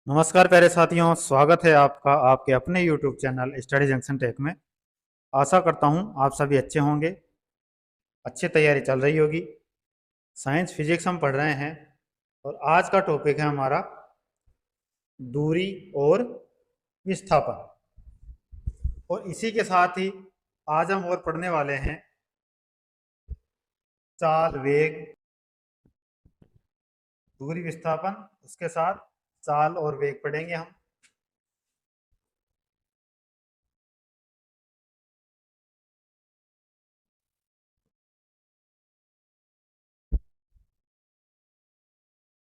नमस्कार प्यारे साथियों, स्वागत है आपका आपके अपने YouTube channel study junction tech में। आशा करता हूँ आप सभी अच्छे होंगे, अच्छी तैयारी चल रही होगी। साइंस फिजिक्स हम पढ़ रहे हैं और आज का टॉपिक है हमारा दूरी और विस्थापन। और इसी के साथ ही आज हम और पढ़ने वाले हैं चाल, वेग, दूरी, विस्थापन, उसके साथ चाल और वेग पढ़ेंगे हम।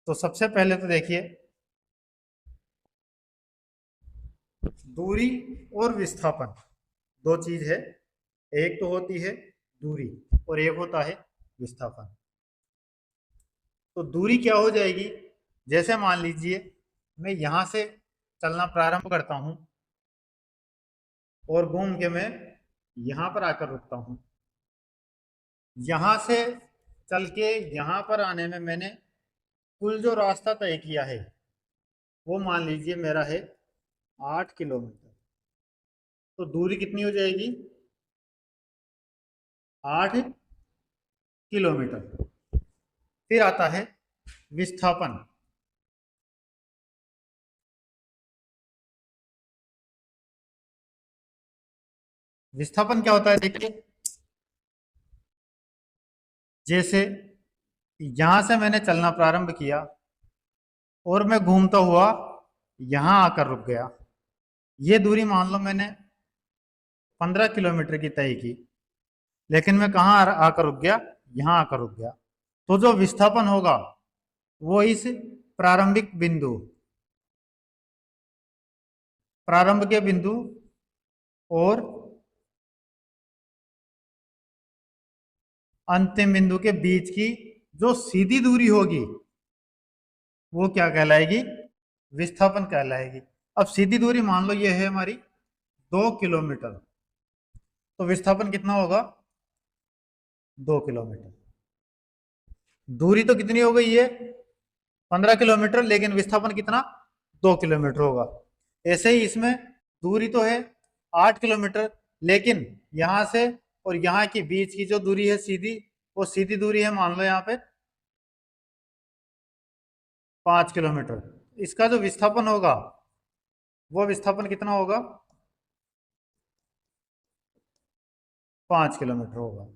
तो सबसे पहले तो देखिए, दूरी और विस्थापन दो चीज है। एक तो होती है दूरी और एक होता है विस्थापन। तो दूरी क्या हो जाएगी? जैसे मान लीजिए मैं यहां से चलना प्रारंभ करता हूं और घूम के मैं यहां पर आकर रुकता हूं। यहां से चल के यहां पर आने में मैंने कुल जो रास्ता तय किया है वो मान लीजिए मेरा है 8 किलोमीटर। तो दूरी कितनी हो जाएगी? 8 किलोमीटर। फिर आता है विस्थापन। विस्थापन क्या होता है? देखिए, जैसे यहां से मैंने चलना प्रारंभ किया और मैं घूमता हुआ यहां आकर रुक गया। ये दूरी मान लो मैंने 15 किलोमीटर की तय की, लेकिन मैं कहाँ आकर रुक गया? यहां आकर रुक गया। तो जो विस्थापन होगा वो इस प्रारंभिक बिंदु, प्रारंभ के बिंदु और अंतिम बिंदु के बीच की जो सीधी दूरी होगी वो क्या कहलाएगी? विस्थापन कहलाएगी। अब सीधी दूरी मान लो ये है हमारी 2 किलोमीटर, तो विस्थापन कितना होगा? 2 किलोमीटर। दूरी तो कितनी हो गई है? 15 किलोमीटर, लेकिन विस्थापन कितना? 2 किलोमीटर होगा। ऐसे ही इसमें दूरी तो है 8 किलोमीटर, लेकिन यहां से और यहाँ के बीच की जो दूरी है सीधी, वो सीधी दूरी है मान लो यहाँ पे 5 किलोमीटर। इसका जो विस्थापन होगा वो विस्थापन कितना होगा? 5 किलोमीटर होगा।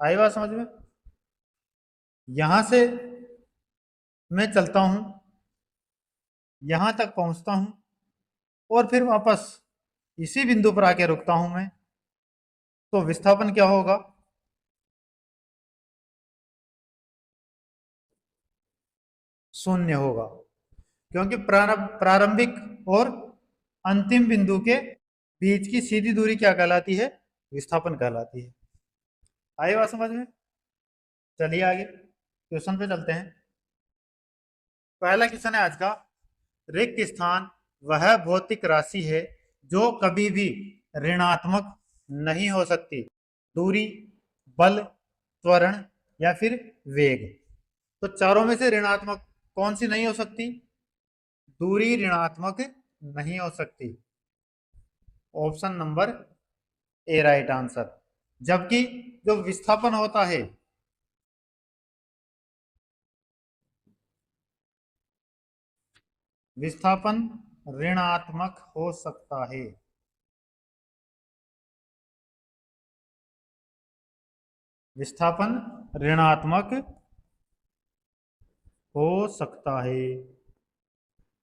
आई बात समझ में? यहां से मैं चलता हूं, यहां तक पहुंचता हूं और फिर वापस इसी बिंदु पर आके रुकता हूं मैं। तो विस्थापन क्या होगा? शून्य होगा, क्योंकि प्रारंभिक और अंतिम बिंदु के बीच की सीधी दूरी क्या कहलाती है? विस्थापन कहलाती है। आई बात समझ में? चलिए आगे क्वेश्चन पे चलते हैं। पहला क्वेश्चन है आज का, रिक्त स्थान वह भौतिक राशि है जो कभी भी ऋणात्मक नहीं हो सकती। दूरी, बल, त्वरण या फिर वेग। तो चारों में से ऋणात्मक कौन सी नहीं हो सकती? दूरी ऋणात्मक नहीं हो सकती। Option number A right answer. जबकि जो विस्थापन होता है विस्थापन ऋणात्मक हो सकता है। विस्थापन ऋणात्मक हो सकता है।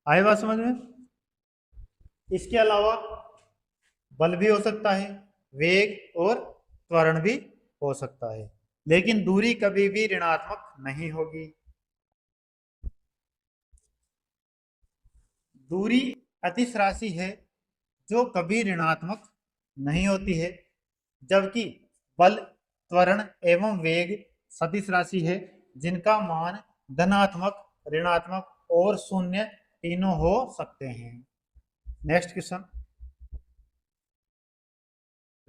आई बात समझ में? इसके अलावा बल भी हो सकता है, वेग और त्वरण भी हो सकता है, लेकिन दूरी कभी भी ऋणात्मक नहीं होगी। दूरी अदिश राशि है जो कभी ऋणात्मक नहीं होती है, जबकि बल, त्वरण एवं वेग सदिश राशि है जिनका मान धनात्मक, ऋणात्मक और शून्य तीनों हो सकते हैं। Next question.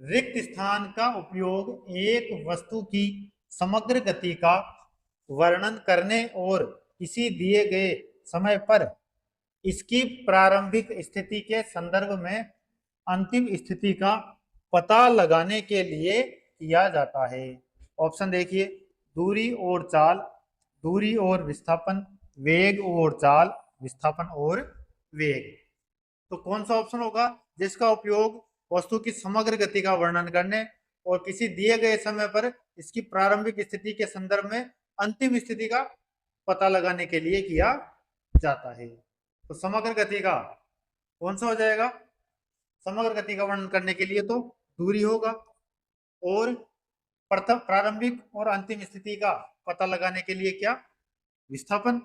रिक्त स्थान का उपयोग एक वस्तु की समग्र गति का वर्णन करने और किसी दिए गए समय पर इसकी प्रारंभिक स्थिति के संदर्भ में अंतिम स्थिति का पता लगाने के लिए किया जाता है। ऑप्शन देखिए, दूरी और चाल, दूरी और विस्थापन, वेग और चाल, विस्थापन और वेग। तो कौन सा ऑप्शन होगा जिसका उपयोग वस्तु की समग्र गति का वर्णन करने और किसी दिए गए समय पर इसकी प्रारंभिक स्थिति के संदर्भ में अंतिम स्थिति का पता लगाने के लिए किया जाता है। तो समग्र गति का कौन सा हो जाएगा? समग्र गति का वर्णन करने के लिए तो दूरी होगा, और प्रथम प्रारंभिक और अंतिम स्थिति का पता लगाने के लिए क्या? विस्थापन।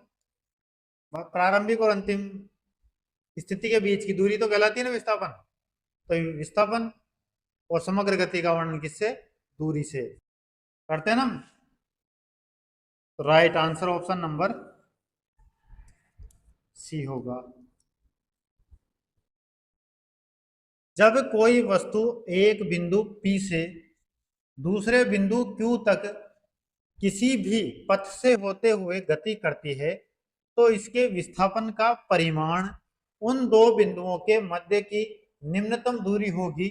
प्रारंभिक और अंतिम स्थिति के बीच की दूरी तो कहलाती है ना विस्थापन। तो विस्थापन और समग्र गति का वर्णन किससे? दूरी से करते हैं ना। तो right answer option number C होगा। जब कोई वस्तु एक बिंदु P से दूसरे बिंदु Q तक किसी भी पथ से होते हुए गति करती है तो इसके विस्थापन का परिमाण उन दो बिंदुओं के मध्य की निम्नतम दूरी होगी।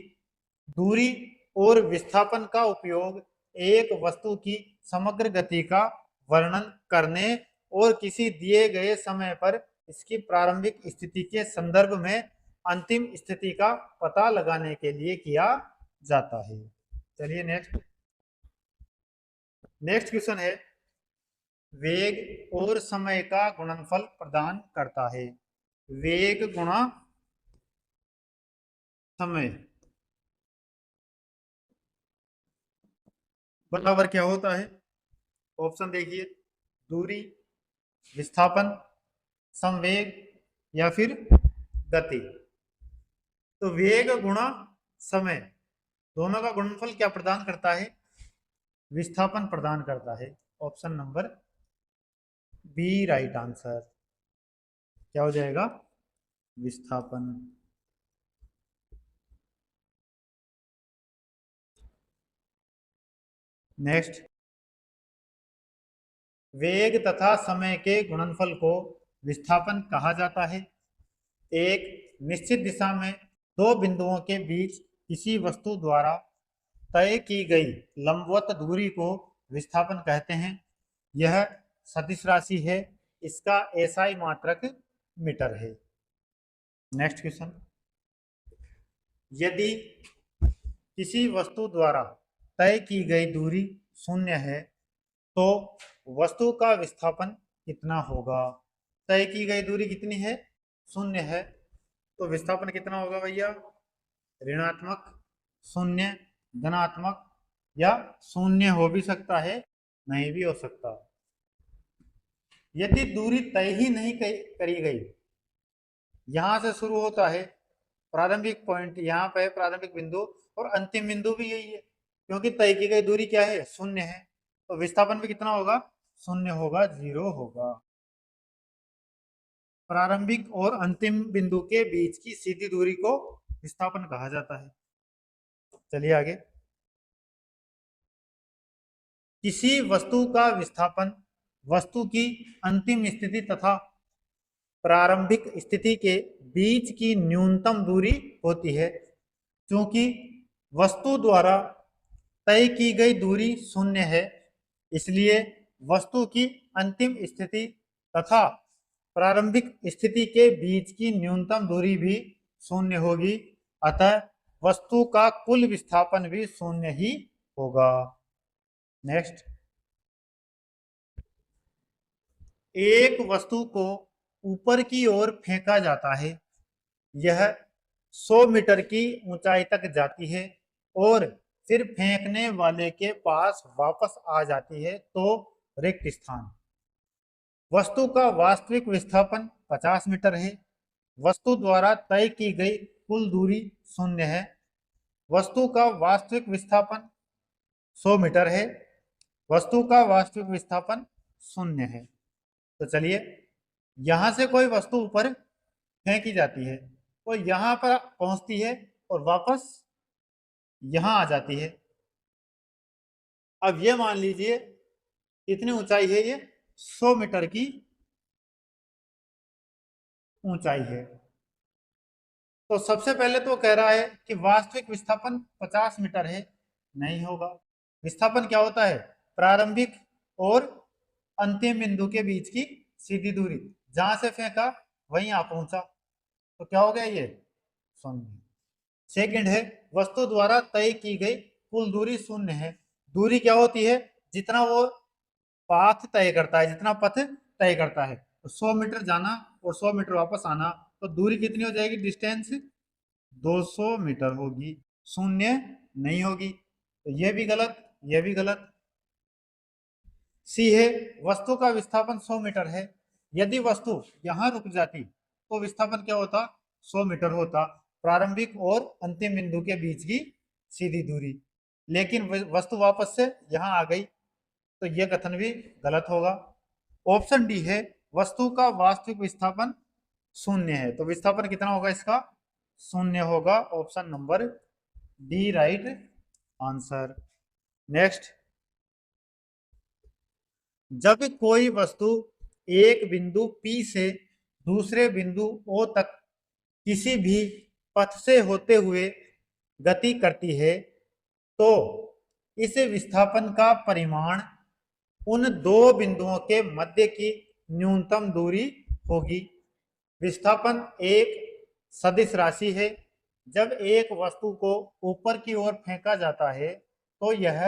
दूरी और विस्थापन का उपयोग एक वस्तु की समग्र गति का वर्णन करने और किसी दिए गए समय पर इसकी प्रारंभिक स्थिति के संदर्भ में अंतिम स्थिति का पता लगाने के लिए किया जाता है। चलिए नेक्स्ट क्वेश्चन है, वेग और समय का गुणनफल प्रदान करता है। वेग गुणा समय बराबर क्या होता है? ऑप्शन देखिए, दूरी, विस्थापन, संवेग या फिर गति। तो वेग गुणा समय दोनों का गुणनफल क्या प्रदान करता है? विस्थापन प्रदान करता है। Option number B right answer. क्या हो जाएगा? विस्थापन। नेक्स्ट, वेग तथा समय के गुणनफल को विस्थापन कहा जाता है। एक निश्चित दिशा में दो बिंदुओं के बीच किसी वस्तु द्वारा तय की गई लंबवत दूरी को विस्थापन कहते हैं। यह सदिश राशि है, इसका एसआई मात्रक मीटर है। नेक्स्ट क्वेश्चन, यदि किसी वस्तु द्वारा तय की गई दूरी 0 है तो वस्तु का विस्थापन कितना होगा? तय की गई दूरी कितनी है? 0 है, तो विस्थापन कितना होगा भैया? ऋणात्मक, 0, धनात्मक, या 0 हो भी सकता है, नहीं भी हो सकता। यदि दूरी तय ही नहीं करी गई, यहां से शुरू होता है प्रारंभिक पॉइंट, यहाँ पे प्रारंभिक बिंदु, और अंतिम बिंदु भी यही है, क्योंकि तय की गई दूरी क्या है? 0 है, तो विस्थापन भी कितना होगा? 0 होगा, 0 होगा। प्रारंभिक और अंतिम बिंदु के बीच की सीधी दूरी को विस्थापन कहा जाता है। चलिए आगे, किसी वस्तु का विस्थापन वस्तु की अंतिम स्थिति तथा प्रारंभिक स्थिति के बीच की न्यूनतम दूरी होती है। क्योंकि वस्तु द्वारा तय की गई दूरी 0 है, इसलिए वस्तु की अंतिम स्थिति तथा प्रारंभिक स्थिति के बीच की न्यूनतम दूरी भी 0 होगी। अतः वस्तु का कुल विस्थापन भी 0 ही होगा। नेक्स्ट, एक वस्तु को ऊपर की ओर फेंका जाता है। यह 100 मीटर की ऊंचाई तक जाती है और फिर फेंकने वाले के पास वापस आ जाती है, तो रिक्त स्थान। वस्तु का वास्तविक विस्थापन 50 मीटर है। वस्तु द्वारा तय की गई कुल दूरी 0 है। वस्तु का वास्तविक विस्थापन 100 मीटर है। वस्तु का वास्तविक विस्थापन 0 है। तो चलिए, यहां से कोई वस्तु ऊपर फेंकी जाती है, वो यहां पर पहुंचती है और वापस यहां आ जाती है। अब ये मान लीजिए कितनी ऊंचाई है? ये 100 मीटर की ऊंचाई है। तो सबसे पहले तो कह रहा है कि वास्तविक विस्थापन 50 मीटर है, नहीं होगा। विस्थापन क्या होता है? प्रारंभिक और अंतिम बिंदु के बीच की सीधी दूरी, जहां से फेंका वहीं आ पहुंचा, तो क्या हो गया ये? शून्य। सेकंड है, वस्तु द्वारा तय की गई कुल दूरी शून्य है। दूरी क्या होती है? जितना वो पाथ तय करता है, जितना पथ तय करता है, तो 100 मीटर जाना और 100 मीटर वापस आना, तो दूरी कितनी हो जाएगी? डिस्टेंस 200 मीटर होगी, शून्य नहीं होगी। तो ये भी गलत, ये भी गलत। सी है, वस्तु का विस्थापन 100 मीटर है। यदि वस्तु यहां रुक जाती तो विस्थापन क्या होता? 100 मीटर होता, प्रारंभिक और अंतिम बिंदु के बीच की सीधी दूरी। लेकिन वस्तु वापस से यहां आ गई, तो यह कथन भी गलत होगा। ऑप्शन डी है, वस्तु का वास्तविक विस्थापन शून्य है, तो विस्थापन कितना होगा इसका? शून्य होगा। Option number D right answer. Next, जब कोई वस्तु एक बिंदु P से दूसरे बिंदु O तक किसी भी पथ से होते हुए गति करती है, तो इस विस्थापन का परिमाण उन दो बिंदुओं के मध्य की न्यूनतम दूरी होगी। विस्थापन एक सदिश राशि है। जब एक वस्तु को ऊपर की ओर फेंका जाता है तो यह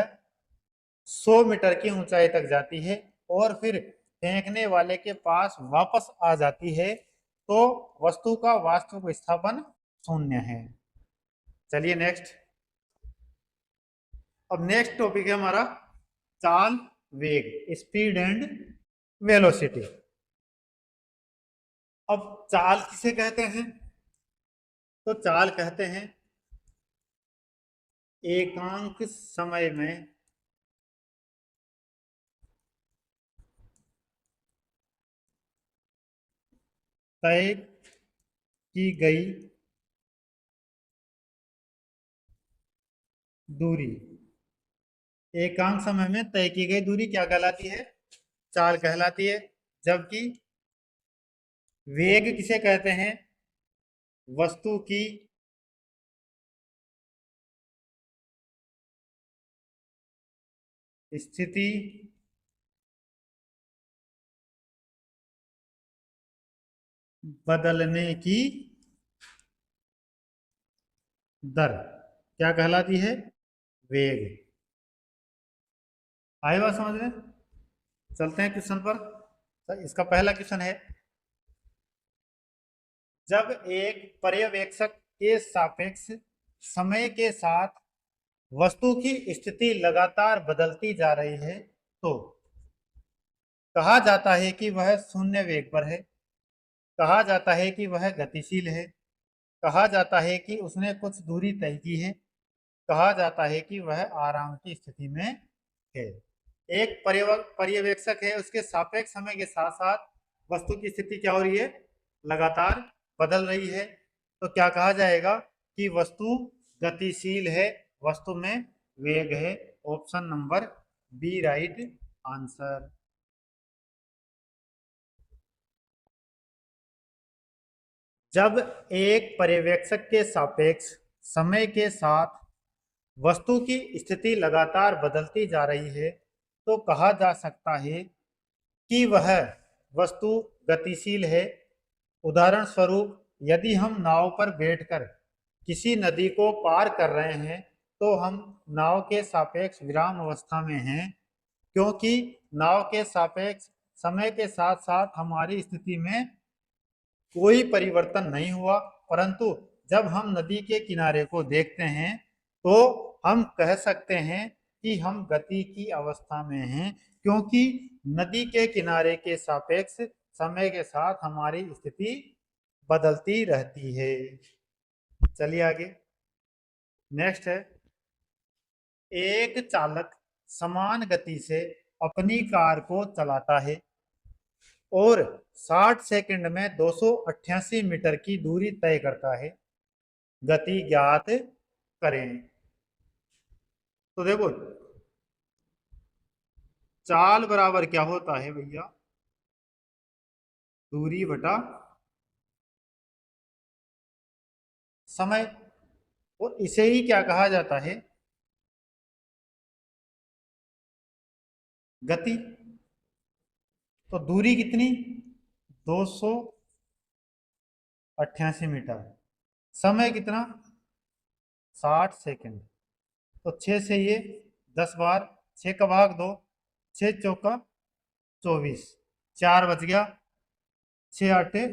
100 मीटर की ऊंचाई तक जाती है और फिर फेंकने वाले के पास वापस आ जाती है, तो वस्तु का वास्तविक विस्थापन शून्य है। चलिए नेक्स्ट। अब नेक्स्ट टॉपिक है हमारा चाल वेग, स्पीड एंड वेलोसिटी। अब चाल किसे कहते हैं? तो चाल कहते हैं एकांक समय में तय की गई दूरी। एकांक समय में तय की गई दूरी क्या कहलाती है? चाल कहलाती है। जबकि वेग किसे कहते हैं? वस्तु की स्थिति बदलने की दर क्या कहलाती है? वेग। आई बात समझ में? चलते हैं क्वेश्चन पर। तो इसका पहला क्वेश्चन है, जब एक पर्यवेक्षक के सापेक्ष समय के साथ वस्तु की स्थिति लगातार बदलती जा रही है, तो कहा जाता है कि वह शून्य वेग पर है, कहा जाता है कि वह गतिशील है, कहा जाता है कि उसने कुछ दूरी तय की है, कहा जाता है कि वह आराम की स्थिति में है। एक पर्यवेक्षक है, उसके सापेक्ष समय के साथ साथ वस्तु की स्थिति क्या हो रही है? लगातार बदल रही है, तो क्या कहा जाएगा? कि वस्तु गतिशील है, वस्तु में वेग है। Option number B right answer. जब एक पर्यवेक्षक के सापेक्ष समय के साथ वस्तु की स्थिति लगातार बदलती जा रही है, तो कहा जा सकता है कि वह वस्तु गतिशील है। उदाहरण स्वरूप, यदि हम नाव पर बैठकर किसी नदी को पार कर रहे हैं, तो हम नाव के सापेक्ष विराम अवस्था में हैं, क्योंकि नाव के सापेक्ष समय के साथ साथ हमारी स्थिति में कोई परिवर्तन नहीं हुआ। परंतु जब हम नदी के किनारे को देखते हैं, तो हम कह सकते हैं कि हम गति की अवस्था में हैं, क्योंकि नदी के किनारे के सापेक्ष समय के साथ हमारी स्थिति बदलती रहती है। चलिए आगे। नेक्स्ट है, एक चालक समान गति से अपनी कार को चलाता है और 60 सेकंड में 288 मीटर की दूरी तय करता है। गति ज्ञात करें। तो देखो, चाल बराबर क्या होता है भैया? दूरी बटा समय, और इसे ही क्या कहा जाता है, गति। तो दूरी कितनी, 288 मीटर, समय कितना, 60 सेकंड। तो 6 से ये 10 बार, 6 का भाग 2, 6 चौका 24, 4 बच गया, 6 आठे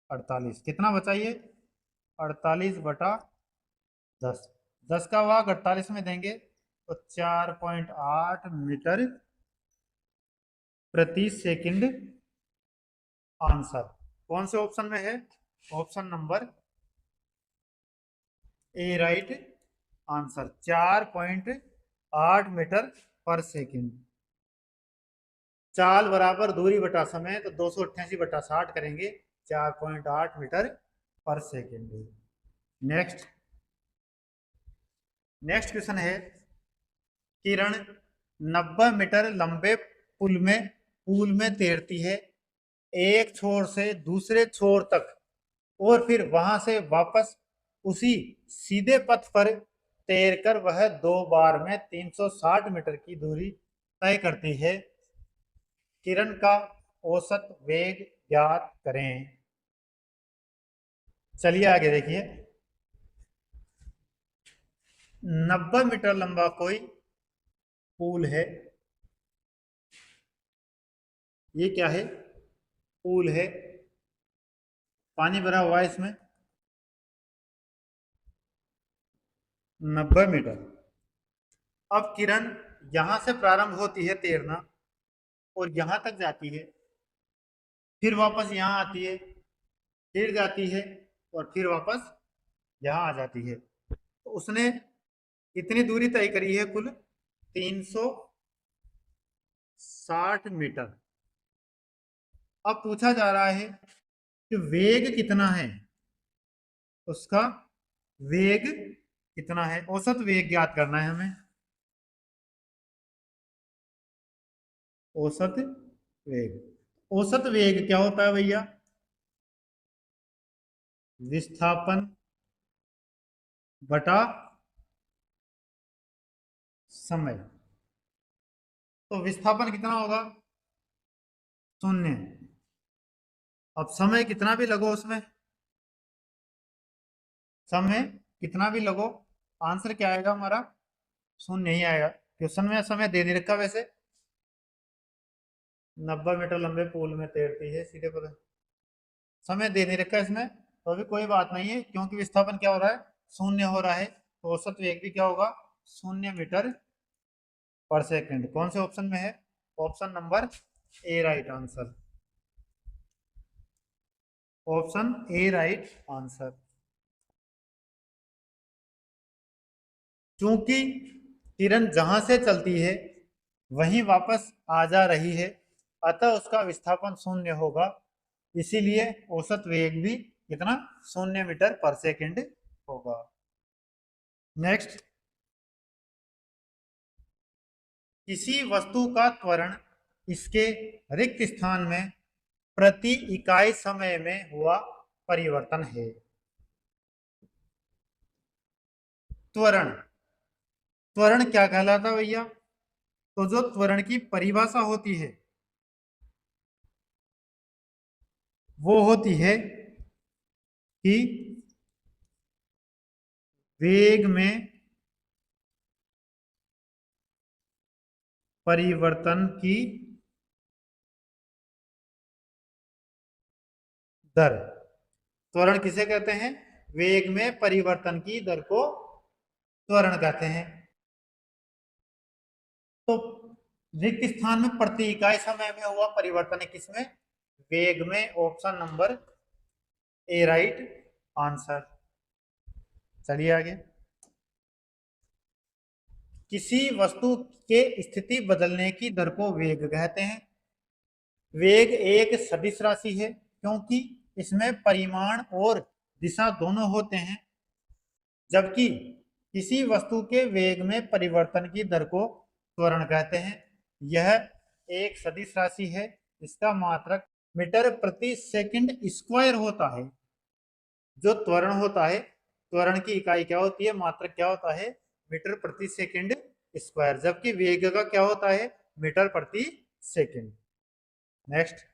48, कितना बचा ये, 48/10। 10 का भाग 48 में देंगे तो 4.8 मीटर प्रति सेकंड आंसर। कौन से ऑप्शन में है, option number A right answer, 4.8 metre पर सेकंड। चाल बराबर दूरी बटा समय, तो 288/60 करेंगे, 4.8 मीटर पर सेकंड। नेक्स्ट क्वेश्चन है, किरण 90 मीटर लंबे पूल में तैरती है, एक छोर से दूसरे छोर तक और फिर वहां से वापस उसी सीधे पथ पर तैरकर वह 2 बार में 360 मीटर की दूरी तय करती है। किरण का औसत वेग ज्ञात करें। चलिए आगे देखिए, 90 मीटर लंबा कोई पूल है, ये क्या है, पूल है, पानी भरा हुआ है इसमें 90 मीटर। अब किरण यहां से प्रारंभ होती है तैरना और यहां तक जाती है, फिर वापस यहाँ आती है, फिर जाती है और फिर वापस यहाँ आ जाती है। तो उसने कितनी दूरी तय करी है, कुल 360 मीटर। अब पूछा जा रहा है कि वेग कितना है, उसका वेग कितना है, औसत वेग ज्ञात करना है हमें। औसत वेग, औसत वेग क्या होता है भैया, विस्थापन बटा समय। तो विस्थापन कितना होगा, 0। अब समय कितना भी लगो उसमें, समय कितना भी लगो, आंसर क्या आएगा हमारा, 0 नहीं आएगा। क्वेश्चन में समय दे नहीं रखा वैसे, 90 मीटर लंबे पूल में तैरती है, सीधे पर समय दे नहीं रखा इसमें, तो अभी कोई बात नहीं है, क्योंकि विस्थापन क्या हो रहा है, 0 हो रहा है, तो औसत वेग भी क्या होगा, 0 मीटर पर सेकंड। कौन से ऑप्शन में है, option number A right answer, option A right answer. चूंकि किरण जहां से चलती है वहीं वापस आ जा रही है, अतः उसका विस्थापन 0 होगा, इसीलिए औसत वेग भी कितना, 0 मीटर पर सेकंड होगा। नेक्स्ट, किसी वस्तु का त्वरण इसके रिक्त स्थान में प्रति इकाई समय में हुआ परिवर्तन है। त्वरण, त्वरण क्या कहलाता भैया, तो जो त्वरण की परिभाषा होती है वो होती है कि वेग में परिवर्तन की दर। त्वरण किसे कहते हैं, वेग में परिवर्तन की दर को त्वरण कहते हैं। तो रिक्त स्थान में प्रति इकाई समय में हुआ परिवर्तन है किसमें, वेग में, option number A right answer. चलिए आगे, किसी वस्तु के स्थिति बदलने की दर को वेग कहते हैं। वेग एक सदिश राशि है क्योंकि इसमें परिमाण और दिशा दोनों होते हैं, जबकि किसी वस्तु के वेग में परिवर्तन की दर को त्वरण कहते हैं। यह एक सदिश राशि है, इसका मात्रक मीटर प्रति सेकंड स्क्वायर होता है। जो त्वरण होता है त्वरण की इकाई क्या होती है, मात्रक क्या होता है, मीटर प्रति सेकंड स्क्वायर, जबकि वेग का क्या होता है, मीटर प्रति सेकंड। नेक्स्ट,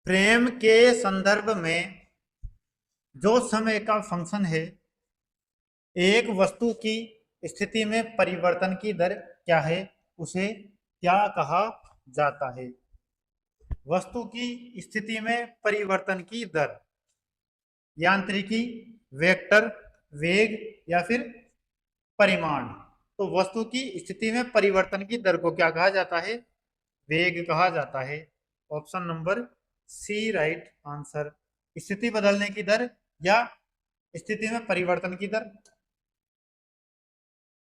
फ्रेम के संदर्भ में जो समय का फंक्शन है, एक वस्तु की स्थिति में परिवर्तन की दर क्या है, उसे क्या कहा जाता है। वस्तु की स्थिति में परिवर्तन की दर, यांत्रिकी, वेक्टर, वेग या फिर परिमाण। तो वस्तु की स्थिति में परिवर्तन की दर को क्या कहा जाता है, वेग कहा जाता है। Option number C right answer. स्थिति बदलने की दर या स्थिति में परिवर्तन की दर,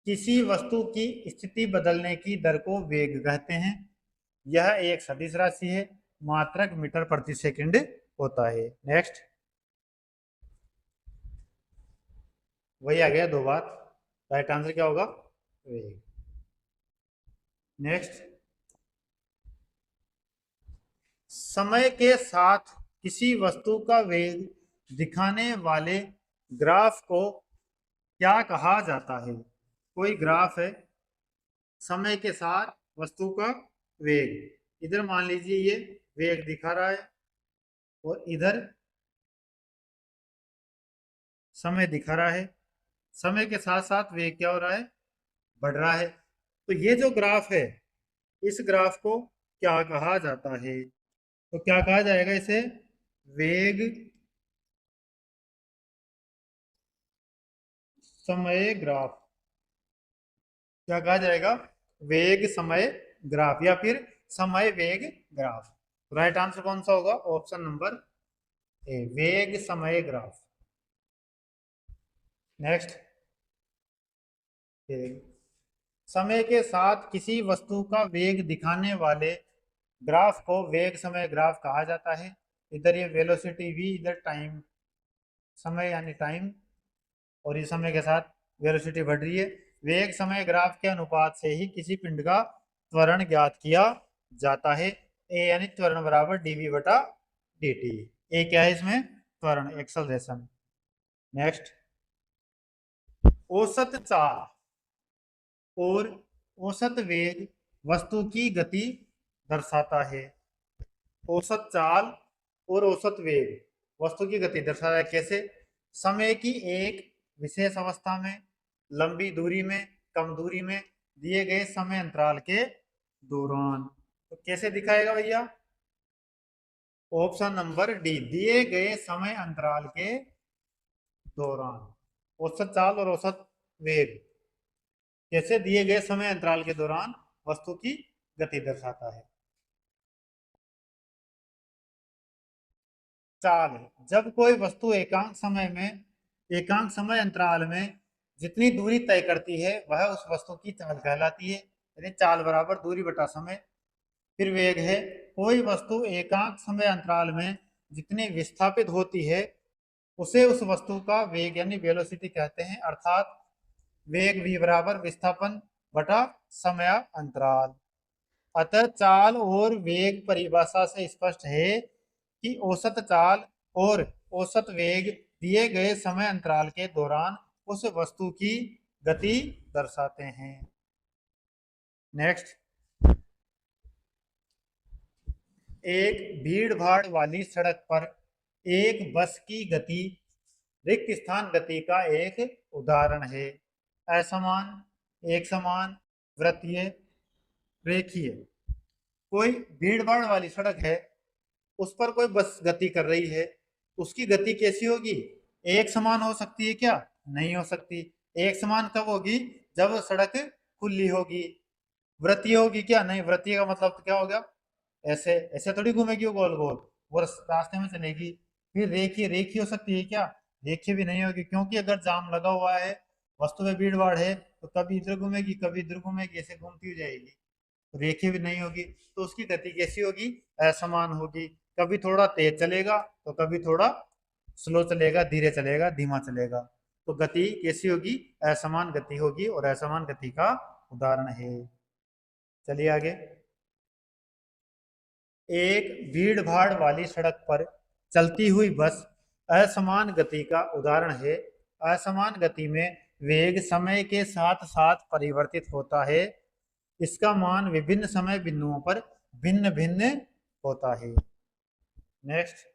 किसी वस्तु की स्थिति बदलने की दर को वेग कहते हैं। यह एक सदिश राशि है, मात्रक मीटर प्रति सेकंड होता है। नेक्स्ट, वही आ गया 2 बार, राइट आंसर क्या होगा, वेग। नेक्स्ट, समय के साथ किसी वस्तु का वेग दिखाने वाले ग्राफ को क्या कहा जाता है। कोई ग्राफ है, समय के साथ वस्तु का वेग, इधर मान लीजिए ये वेग दिखा रहा है और इधर समय दिखा रहा है। समय के साथ साथ वेग क्या हो रहा है, बढ़ रहा है। तो ये जो ग्राफ है, इस ग्राफ को क्या कहा जाता है, तो क्या कहा जाएगा इसे, वेग समय ग्राफ। क्या कहा जाएगा, वेग समय ग्राफ या फिर समय वेग ग्राफ। राइट आंसर कौन सा होगा, ऑप्शन नंबर ए, वेग समय ग्राफ। नेक्स्ट, समय के साथ किसी वस्तु का वेग दिखाने वाले ग्राफ को वेग समय ग्राफ कहा जाता है। इधर ये वेलोसिटी v, इधर टाइम, समय यानी टाइम, और इस समय के साथ वेलोसिटी बढ़ रही है। वेग समय ग्राफ के अनुपात से ही किसी पिंड का त्वरण ज्ञात किया जाता है। ए यानी त्वरण बराबर dv बटा dt। ए क्या है इसमें, त्वरण, एक्सेलरेशन। नेक्स्ट, औसत चाल और औसत वेग वस्तु की गति दर्शाता है। औसत चाल और औसत वेग वस्तु की गति दर्शाता है। कैसे, समय की एक विशेष अवस्था में, लंबी दूरी में, कम दूरी में, दिए गए समय अंतराल के दौरान। तो कैसे दिखाएगा भैया, ऑप्शन नंबर डी, दिए गए समय अंतराल के दौरान। औसत चाल और औसत वेग कैसे, दिए गए समय अंतराल के दौरान वस्तु की गति दर्शाता है। चाल, जब कोई वस्तु एकांक समय अंतराल में जितनी दूरी तय करती है वह उस वस्तु की चाल कहलाती है। यानी चाल बराबर दूरी बटा समय। फिर वेग है, कोई वस्तु एकांक समय अंतराल में जितनी विस्थापित होती है उसे उस वस्तु का वेग यानी वेलोसिटी कहते हैं। अर्थात वेग v बराबर विस्थापन बटा समय अंतराल। अतः चाल और वेग परिभाषा से स्पष्ट है कि औसत चाल और औसत वेग दिए गए समय अंतराल के दौरान उस वस्तु की गति दर्शाते हैं। नेक्स्ट, एक भीड़ भाड़ वाली सड़क पर एक बस की गति रिक्त स्थान गति का एक उदाहरण है। असमान, एक समान, वृत्तीय, रेखीय। कोई भीड़ भाड़ वाली सड़क है, उस पर कोई बस गति कर रही है, उसकी गति कैसी होगी, एक समान हो सकती है क्या, नहीं हो सकती। एक समान कब होगी, जब सड़क खुली होगी। वृत्तीय होगी क्या, नहीं। वृत्तीय का मतलब तो क्या होगा, ऐसे ऐसे थोड़ी घूमेगी वो गोल गोल, वो रास्ते में चलेगी। फिर रेखीय, रेखीय हो सकती है क्या, रेखीय भी नहीं होगी, क्योंकि अगर जाम लगा हुआ है, वस्तु में भीड़ भाड़ है, तो कभी इधर घूमेगी कभी इधर घूमेगी, ऐसे घूमती हुई जाएगी, रेखीय भी नहीं होगी। तो उसकी गति कैसी होगी, असमान होगी। कभी थोड़ा तेज चलेगा तो कभी थोड़ा स्लो चलेगा, धीरे चलेगा, धीमा चलेगा। तो गति कैसी होगी, असमान गति होगी, और असमान गति का उदाहरण है। चलिए आगे। एक भीड़ भाड़ वाली सड़क पर चलती हुई बस असमान गति का उदाहरण है। असमान गति में वेग समय के साथ साथ परिवर्तित होता है। इसका मान विभिन्न समय बिंदुओं पर भिन्न भिन्न होता है। नेक्स्ट,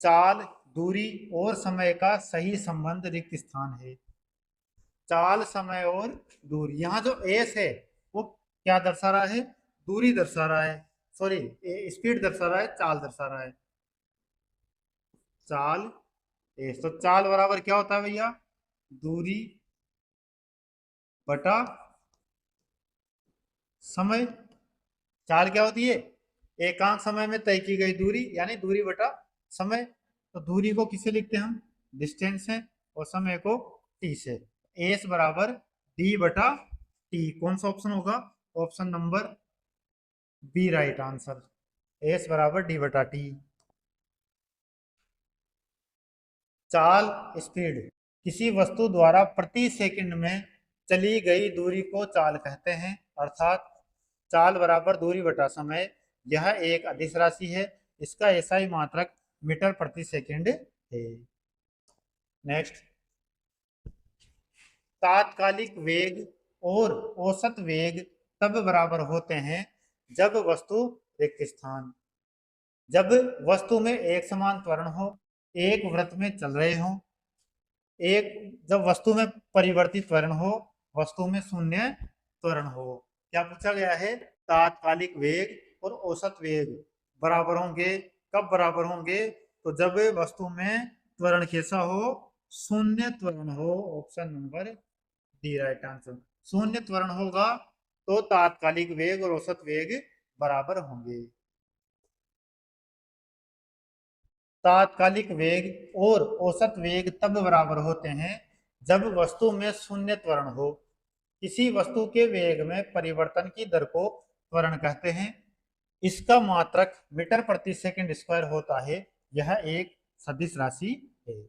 चाल, दूरी और समय का सही संबंध रिक्त स्थान है। चाल, समय और दूरी, यहाँ जो एस है वो क्या दर्शा रहा है? दूरी दर्शा रहा है, सॉरी स्पीड दर्शा रहा है, चाल दर्शा रहा है। चाल एस, तो चाल बराबर क्या होता है भैया? दूरी बटा समय। चाल क्या होती है? एकांक समय में तय की गई दूरी, यानी दूरी बटा समय। तो दूरी को किसे लिखते हैं हम? डिस्टेंस है, और समय को टी से। एस बराबर डी बटा टी। कौन सा ऑप्शन होगा? Option number B right answer. S बराबर डी बटा टी। चाल, स्पीड, किसी वस्तु द्वारा प्रति सेकंड में चली गई दूरी को चाल कहते हैं। अर्थात चाल बराबर दूरी बटा समय। यह एक अदिश राशि है। इसका एसआई मात्रक मीटर प्रति सेकंड है। नेक्स्ट, तात्कालिक वेग और औसत वेग तब बराबर होते हैं जब वस्तु रिक्त स्थान, जब वस्तु में एक समान त्वरण हो, एक वृत्त में चल रहे हो, एक जब वस्तु में परिवर्तित त्वरण हो, वस्तु में शून्य त्वरण हो। क्या पूछा गया है? तात्कालिक वेग और औसत वेग बराबर होंगे। कब बराबर होंगे? तो जब वस्तु में त्वरण कैसा हो? शून्य त्वरण हो। Option number D right answer. शून्य त्वरण होगा तो तात्कालिक वेग और औसत वेग बराबर होंगे। तात्कालिक वेग और औसत वेग तब बराबर होते हैं जब वस्तु में शून्य त्वरण हो। किसी वस्तु के वेग में परिवर्तन की दर को त्वरण कहते हैं। इसका मात्रक मीटर प्रति सेकंड स्क्वायर होता है। यह एक सदिश राशि है।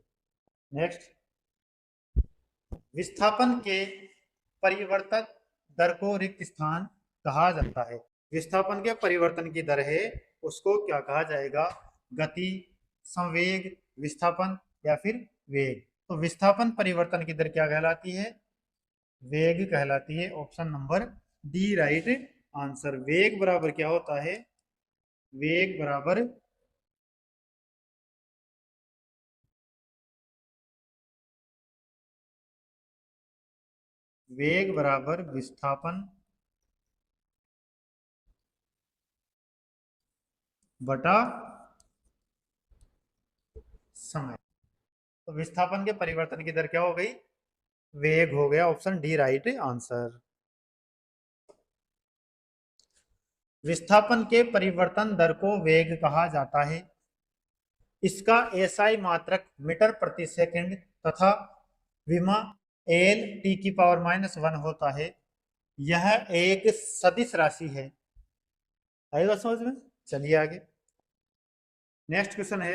नेक्स्ट, विस्थापन के परिवर्तन दर को रिक्त स्थान कहा जाता है। विस्थापन के परिवर्तन की दर है, उसको क्या कहा जाएगा? गति, संवेग, विस्थापन या फिर वेग। तो विस्थापन परिवर्तन की दर क्या कहलाती है? वेग कहलाती है। Option number D right answer. वेग बराबर क्या होता है? वेग बराबर वेग बराबर विस्थापन बटा समय। तो विस्थापन के परिवर्तन की दर क्या हो गई? वेग हो गया। Option D right answer. विस्थापन के परिवर्तन दर को वेग कहा जाता है। इसका एसआई मात्रक मीटर प्रति सेकंड तथा विमा एल टी की पावर -1 होता है। यह एक सदिश राशि है। आएगा समझ में? चलिए आगे। नेक्स्ट क्वेश्चन है,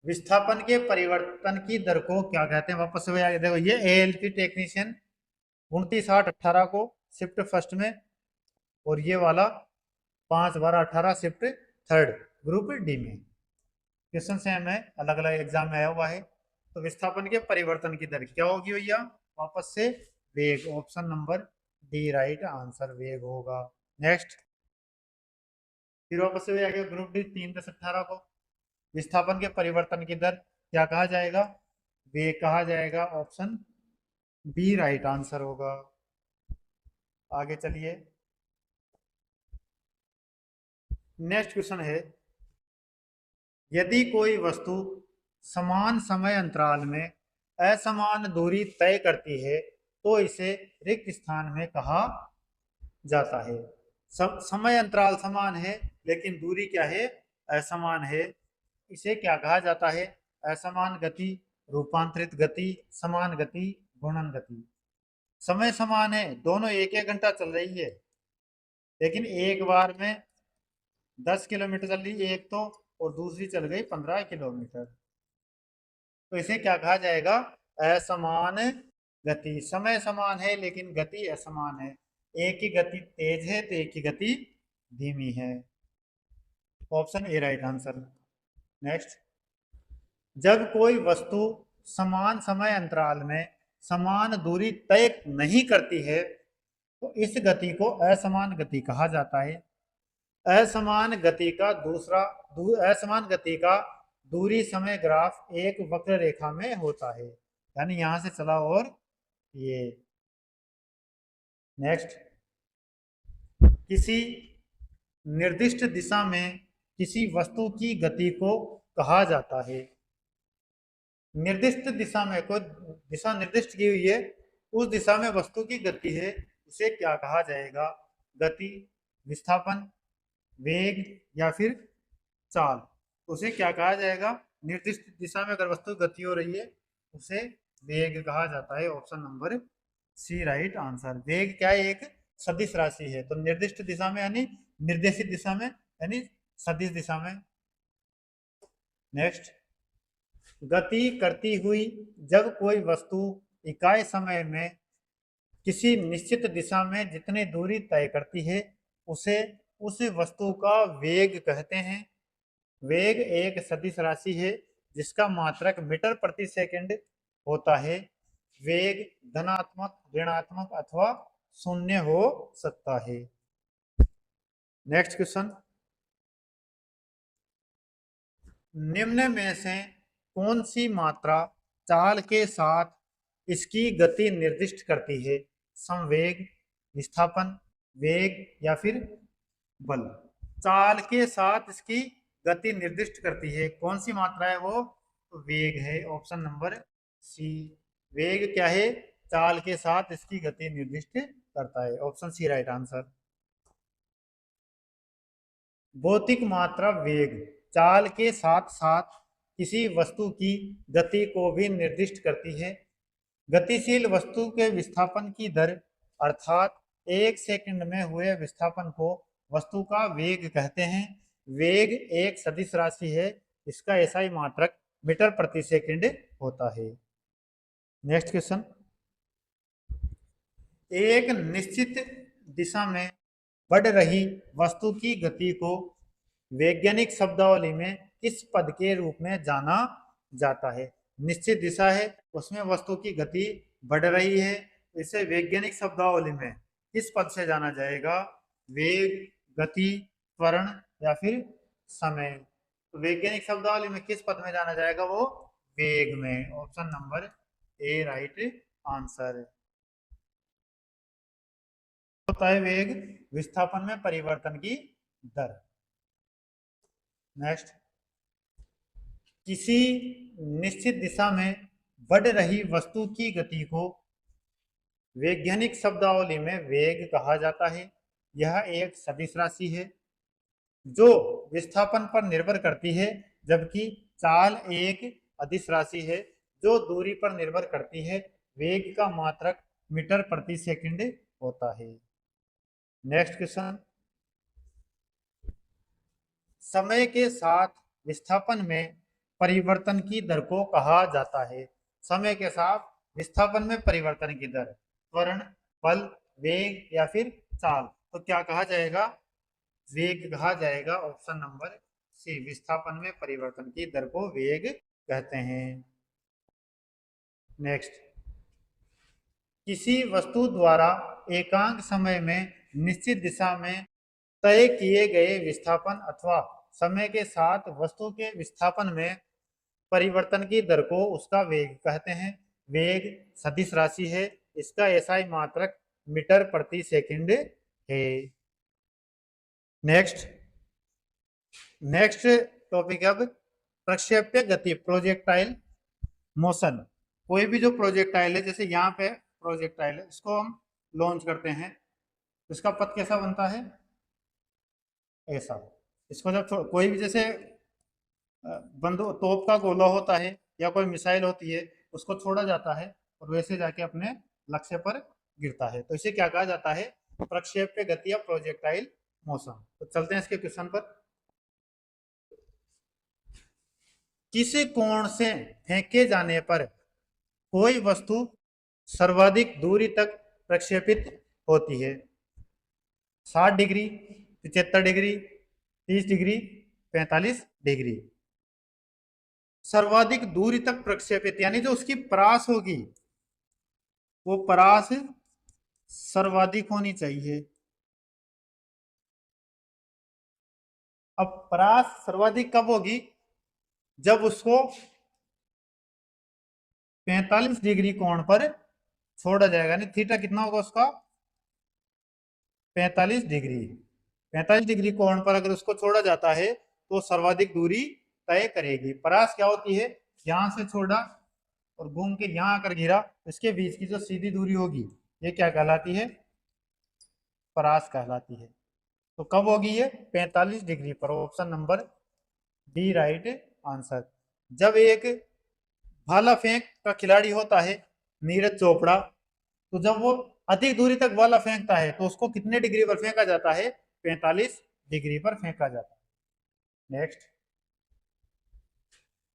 विस्थापन के परिवर्तन की दर को क्या कहते हैं? वापस से आगे देखो, ये एएलटी टेक्नीशियन 29/8/18 को शिफ्ट फर्स्ट में, और ये वाला 5/12/18 शिफ्ट थर्ड ग्रुप डी में। क्वेश्चन सेम है, अलग अलग एग्जाम में आया हुआ है। तो विस्थापन के परिवर्तन की दर क्या होगी भैया? वापस से वेग। Option number D right answer, वेग होगा। नेक्स्ट, फिर वापस से आ गया ग्रुप डी 3/10/18 को। विस्थापन के परिवर्तन की दर क्या कहा जाएगा? वेग कहा जाएगा। ऑप्शन बी राइट आंसर होगा। आगे चलिए। नेक्स्ट क्वेश्चन है, यदि कोई वस्तु समान समय अंतराल में असमान दूरी तय करती है तो इसे रिक्त स्थान में कहा जाता है। समय अंतराल समान है लेकिन दूरी क्या है? असमान है। इसे क्या कहा जाता है? असमान गति, रूपांतरित गति, समान गति, गुणन गति। समय समान है, दोनों एक एक घंटा चल रही है, लेकिन एक बार में 10 किलोमीटर चल रही एक तो, और दूसरी चल गई 15 किलोमीटर। तो इसे क्या कहा जाएगा? असमान गति। समय समान है लेकिन गति असमान है, एक की गति तेज है तो एक की गति धीमी है। Option A right answer. Next, जब कोई वस्तु समान समय अंतराल में समान दूरी तय नहीं करती है तो इस गति को असमान गति कहा जाता है। असमान गति का असमान गति का दूरी समय ग्राफ एक वक्र रेखा में होता है, यानी यहां से चला और ये। नेक्स्ट, किसी निर्दिष्ट दिशा में किसी वस्तु की गति को कहा जाता है। निर्दिष्ट दिशा में कोई दिशा निर्दिष्ट की हुई है, उस दिशा में वस्तु की गति है, उसे क्या कहा जाएगा? गति, विस्थापन, वेग या फिर चाल। उसे क्या कहा जाएगा? निर्दिष्ट दिशा में अगर वस्तु गति हो रही है उसे वेग कहा जाता है। Option number C right answer. वेग क्या है? एक सदिश राशि है, तो निर्दिष्ट दिशा में यानी निर्देशित दिशा में यानी सदिश दिशा में। नेक्स्ट, गति करती हुई जब कोई वस्तु इकाई समय में किसी निश्चित दिशा में जितनी दूरी तय करती है उसे उस वस्तु का वेग कहते हैं। वेग एक सदिश राशि है जिसका मात्रक मीटर प्रति सेकंड होता है। वेग धनात्मक, ऋणात्मक अथवा शून्य हो सकता है। नेक्स्ट क्वेश्चन, निम्न में से कौन सी मात्रा चाल के साथ इसकी गति निर्दिष्ट करती है? संवेग, विस्थापन, वेग या फिर बल। चाल के साथ इसकी गति निर्दिष्ट करती है, कौन सी मात्रा है वो? तो वेग है। Option number C. वेग क्या है? चाल के साथ इसकी गति निर्दिष्ट करता है। Option C right answer. भौतिक मात्रा वेग चाल के साथ साथ किसी वस्तु की गति को भी निर्दिष्ट करती है। गतिशील वस्तु के विस्थापन की दर अर्थात एक सेकंड में हुए विस्थापन को वस्तु का वेग कहते हैं। वेग एक सदिश राशि है, इसका एसआई मात्रक मीटर प्रति सेकंड होता है। नेक्स्ट क्वेश्चन, एक निश्चित दिशा में बढ़ रही वस्तु की गति को वैज्ञानिक शब्दावली में किस पद के रूप में जाना जाता है? निश्चित दिशा है, उसमें वस्तु की गति बढ़ रही है, इसे वैज्ञानिक शब्दावली में किस पद से जाना जाएगा? वेग, गति, त्वरण या फिर समय। तो वैज्ञानिक शब्दावली में किस पद में जाना जाएगा? वो वेग में। Option number A right answer. होता है वेग विस्थापन में परिवर्तन की दर। नेक्स्ट, किसी निश्चित दिशा में बढ़ रही वस्तु की गति को वैज्ञानिक शब्दावली में वेग कहा जाता है। यह एक सदिश राशि है जो विस्थापन पर निर्भर करती है, जबकि चाल एक अदिश राशि है जो दूरी पर निर्भर करती है। वेग का मात्रक मीटर प्रति सेकंड होता है। नेक्स्ट क्वेश्चन, समय के साथ विस्थापन में परिवर्तन की दर को कहा जाता है। समय के साथ विस्थापन में परिवर्तन की दर, त्वरण, बल, वेग या फिर चाल। तो क्या कहा जाएगा? वेग कहा जाएगा। Option number C. विस्थापन में परिवर्तन की दर को वेग कहते हैं। नेक्स्ट, किसी वस्तु द्वारा एकांक समय में निश्चित दिशा में तय किए गए विस्थापन अथवा समय के साथ वस्तु के विस्थापन में परिवर्तन की दर को उसका वेग कहते हैं। वेग सदिश राशि है, इसका एसआई मात्रक मीटर प्रति सेकंड है। नेक्स्ट टॉपिक अब प्रक्षेप्य गति, प्रोजेक्टाइल मोशन। कोई भी जो प्रोजेक्टाइल है, जैसे यहाँ पे प्रोजेक्टाइल है, इसको हम लॉन्च करते हैं, इसका पथ कैसा बनता है? ऐसा। इसको जब कोई भी जैसे बंदूक तोप का गोला होता है या कोई मिसाइल होती है, उसको छोड़ा जाता है और वैसे जाके अपने लक्ष्य पर गिरता है, तो इसे क्या कहा जाता है? प्रक्षेप्य गति या प्रोजेक्टाइल मोशन। तो चलते हैं इसके क्वेश्चन पर। किसी कोण से फेंके जाने पर कोई वस्तु सर्वाधिक दूरी तक प्रक्षेपित होती है। 60 डिग्री, 75 डिग्री, 30 डिग्री, 45 डिग्री। सर्वाधिक दूरी तक प्रक्षेपित यानी जो उसकी परास होगी वो परास सर्वाधिक होनी चाहिए। अब परास सर्वाधिक कब होगी? जब उसको 45 डिग्री कोण पर छोड़ा जाएगा, यानी थीटा कितना होगा उसका? 45 डिग्री। 45 डिग्री कोण पर अगर उसको छोड़ा जाता है तो सर्वाधिक दूरी तय करेगी। परास क्या होती है? यहां से छोड़ा और घूम के यहां आकर गिरा, इसके बीच की जो सीधी दूरी होगी ये क्या कहलाती है? परास कहलाती है। तो कब होगी ये? 45 डिग्री पर। Option number D right answer. जब एक भाला फेंक का खिलाड़ी होता है नीरज चोपड़ा, तो जब वो अधिक दूरी तक भाला फेंकता है तो उसको कितने डिग्री पर फेंका जाता है? 45 डिग्री पर फेंका जाता है। नेक्स्ट,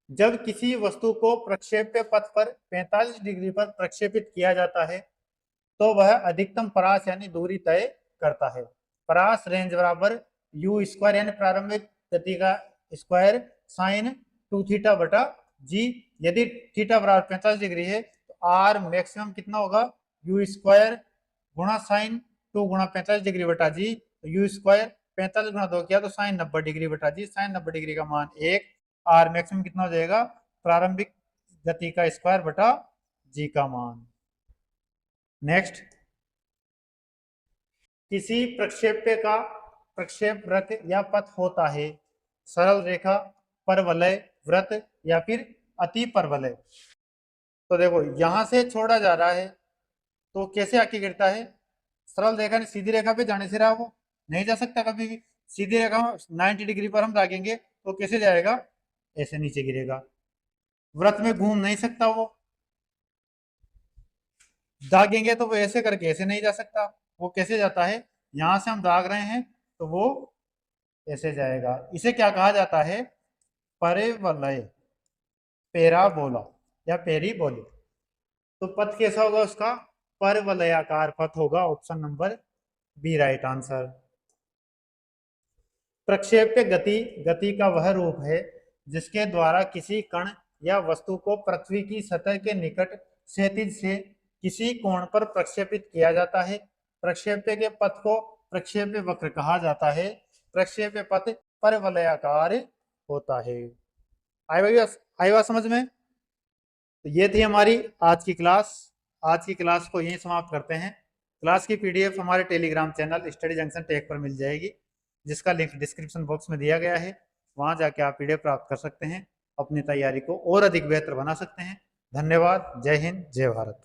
जब किसी वस्तु को प्रक्षेप्य पथ पर 45 डिग्री पर प्रक्षेपित किया जाता है तो वह अधिकतम परास यानी दूरी तय करता है। परास रेंज बराबर यू स्क्वायर यानी प्रारंभिक गति का स्क्वायर साइन 2 थीटा बटा जी। यदि थीटा बराबर 45 डिग्री है तो आर मैक्सिमम कितना होगा? यू स्क्वायर गुणा साइन 2 गुणा 45 डिग्री बटा जी। तो यू स्क्वायर 45 गुणा 2 किया तो साइन 90 डिग्री बटा जी। साइन 90 डिग्री का मान 1। आर मैक्सिमम कितना हो जाएगा? प्रारंभिक गति का स्क्वायर बटा जी का मान। नेक्स्ट, किसी प्रक्षेप्य का प्रक्षेप वृत्त या पथ होता है सरल रेखा, परवलय, वृत्त या फिर अति परवलय। तो देखो यहां से छोड़ा जा रहा है तो कैसे आके गिरता है? सरल रेखा ने सीधी रेखा पे जाने से रहा, वो नहीं जा सकता कभी भी। सीधी रेखा 90 डिग्री पर हम दागेंगे तो कैसे जाएगा? ऐसे नीचे गिरेगा। वृत्त में घूम नहीं सकता, वो दागेंगे तो वो ऐसे करके ऐसे नहीं जा सकता। वो कैसे जाता है? यहां से हम दाग रहे हैं तो वो ऐसे जाएगा। इसे क्या कहा जाता है? परवलय, पेराबोला या पेरीबोलिक। तो पथ कैसा होगा उसका? परवलयाकार पथ होगा। Option number B right answer. प्रक्षेप्य गति गति का वह रूप है जिसके द्वारा किसी कण या वस्तु को पृथ्वी की सतह के निकट क्षैतिज से किसी कोण पर प्रक्षेपित किया जाता है। प्रक्षेप्य के पथ को प्रक्षेप्य वक्र कहा जाता है। प्रक्षेप्य पथ परवलयाकार होता है। आई बात समझ में? तो ये थी हमारी आज की क्लास। आज की क्लास को यहीं समाप्त करते हैं। क्लास की पीडीएफ हमारे Telegram channel study junction tech पर मिल जाएगी, जिसका लिंक डिस्क्रिप्शन बॉक्स में दिया गया है। वहां जाके आप पीडीएफ प्राप्त कर सकते हैं, अपनी तैयारी को और अधिक बेहतर बना सकते हैं। धन्यवाद। जय हिंद, जय भारत।